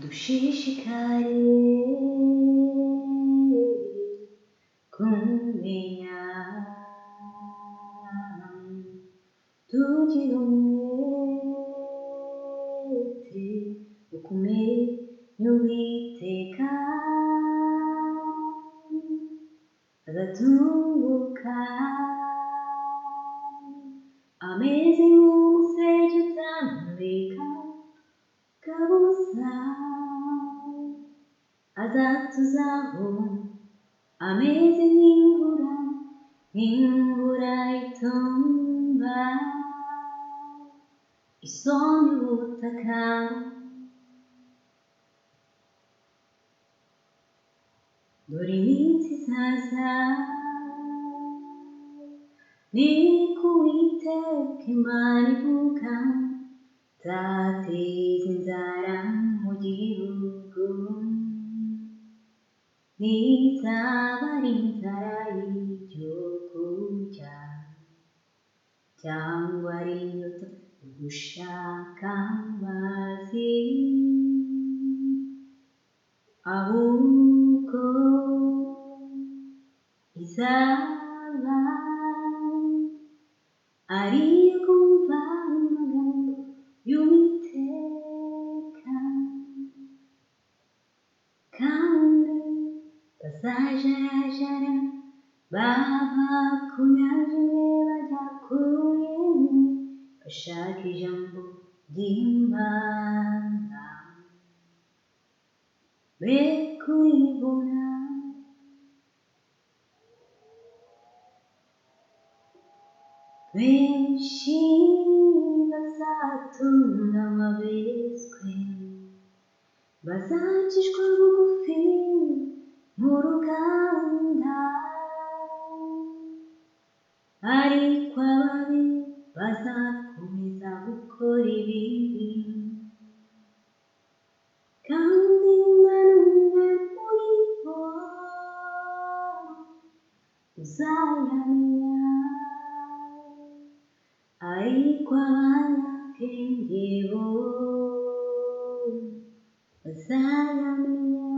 Dushishikarire kumenya tugira umwete wo kumenya Uwiteka agatunguka ameze nk'umuseke utambika kabuza azatuzaho ameze nk'imvura itumba isomye ubutaka dore iminsi izaza ni ko Uwiteka Imana ivuga nzateza inzara mu gihugu ntizaba ari inzara y'ibyo kurya cyangwa ari inyota yo gushaka amazi ahubwo izaba ari iyo kumva amagambo y'Uwiteka kandi bazajarajara bava ku nyanja imwe bajya ku yindi bashaka ijambo ry'Imana be kuribona benshi bazatunganywa beswe bazacishwa bugufi mu ruganda ariko ababi bazakomeza gukora ibibi kandi nta n'umwe muri bo uzayamenya ariko abanyabwenge bo bazayamenya.